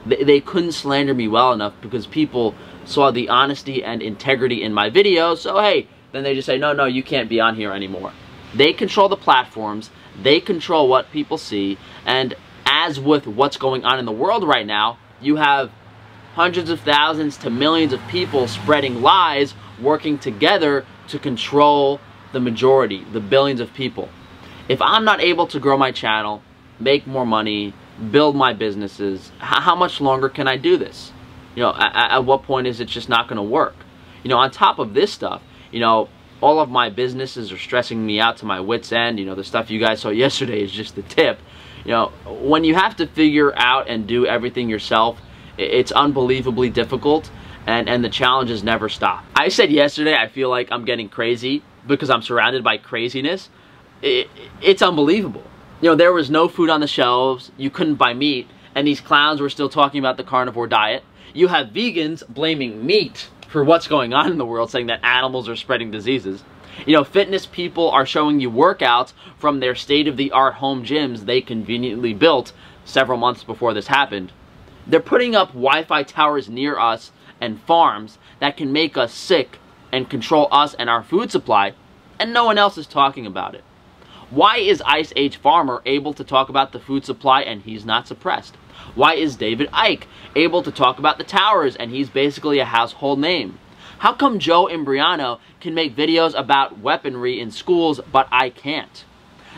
They couldn't slander me well enough because people saw the honesty and integrity in my videos, so hey, then they just say, no, you can't be on here anymore. They control the platforms, they control what people see, and as with what's going on in the world right now, you have hundreds of thousands to millions of people spreading lies, working together to control the majority, the billions of people. If I'm not able to grow my channel, make more money, build my businesses, how much longer can I do this? You know, at what point is it just not going to work? You know, on top of this stuff, you know, all of my businesses are stressing me out to my wit's end. You know, the stuff you guys saw yesterday is just the tip. You know, when you have to figure out and do everything yourself, it's unbelievably difficult, and the challenges never stop. I said yesterday I feel like I'm getting crazy because I'm surrounded by craziness. It's unbelievable. You know, there was no food on the shelves, you couldn't buy meat, and these clowns were still talking about the carnivore diet. You have vegans blaming meat for what's going on in the world, saying that animals are spreading diseases. You know, fitness people are showing you workouts from their state-of-the-art home gyms they conveniently built several months before this happened. They're putting up Wi-Fi towers near us and farms that can make us sick and control us and our food supply, and no one else is talking about it. Why is Ice Age Farmer able to talk about the food supply and he's not suppressed? Why is David Icke able to talk about the towers and he's basically a household name? How come Joe Imbriano can make videos about weaponry in schools but I can't?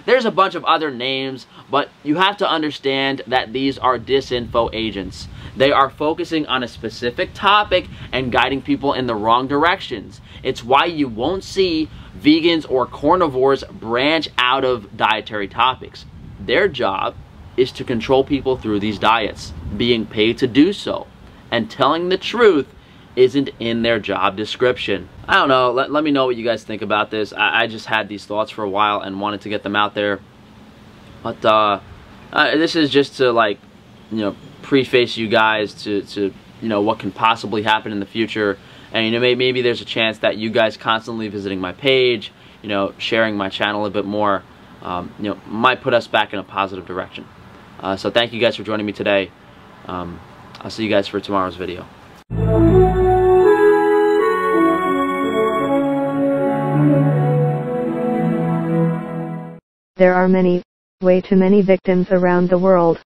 There's a bunch of other names, but you have to understand that these are disinfo agents. They are focusing on a specific topic and guiding people in the wrong directions. It's why you won't see vegans or carnivores branch out of dietary topics. Their job is to control people through these diets, being paid to do so, and telling the truth isn't in their job description. I don't know, let me know what you guys think about this. I just had these thoughts for a while and wanted to get them out there. But this is just to, like, you know, preface you guys to you know, what can possibly happen in the future. And, you know, maybe there's a chance that you guys constantly visiting my page, you know, sharing my channel a bit more, you know, might put us back in a positive direction. So thank you guys for joining me today. I'll see you guys for tomorrow's video. There are many, way too many victims around the world.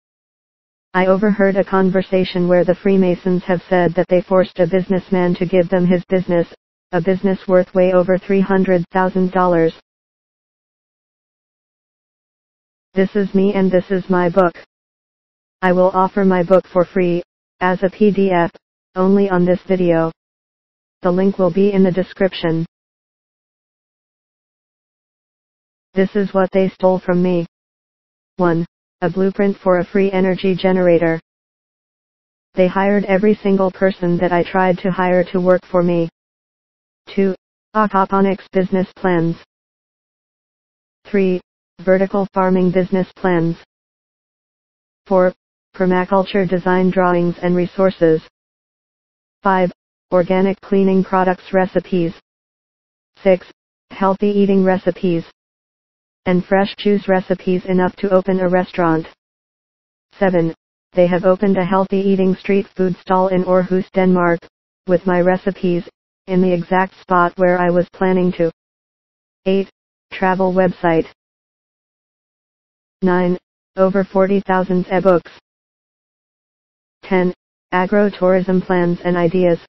I overheard a conversation where the Freemasons have said that they forced a businessman to give them his business, a business worth way over $300,000. This is me and this is my book. I will offer my book for free, as a PDF, only on this video. The link will be in the description. This is what they stole from me. 1. A blueprint for a free energy generator. They hired every single person that I tried to hire to work for me. 2. Aquaponics business plans. 3. vertical farming business plans. 4. Permaculture design drawings and resources. 5. Organic cleaning products recipes. 6. Healthy eating recipes. And fresh juice recipes enough to open a restaurant. 7. They have opened a healthy eating street food stall in Aarhus, Denmark, with my recipes, in the exact spot where I was planning to. 8. Travel website. 9. Over 40,000 ebooks. 10. Agro-tourism plans and ideas.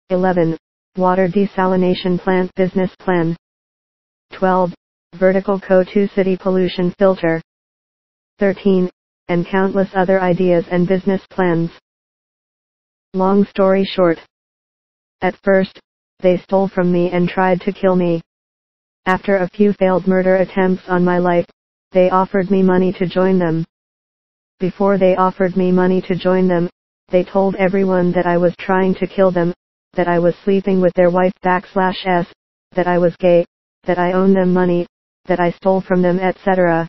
11. Water desalination plant business plan. 12. Vertical CO2 city pollution filter. 13. And countless other ideas and business plans. Long story short. At first, they stole from me and tried to kill me. After a few failed murder attempts on my life, they offered me money to join them. Before they offered me money to join them, they told everyone that I was trying to kill them, that I was sleeping with their wife /s, that I was gay, that I owned them money, that I stole from them, etc.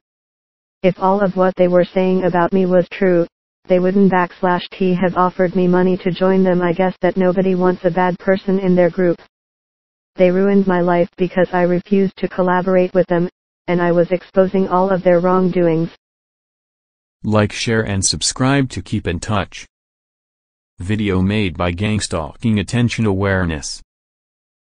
If all of what they were saying about me was true, they wouldn't /t have offered me money to join them. I guess that nobody wants a bad person in their group. They ruined my life because I refused to collaborate with them, and I was exposing all of their wrongdoings. Like, share and subscribe to keep in touch. Video made by GangStalking Attention Awareness.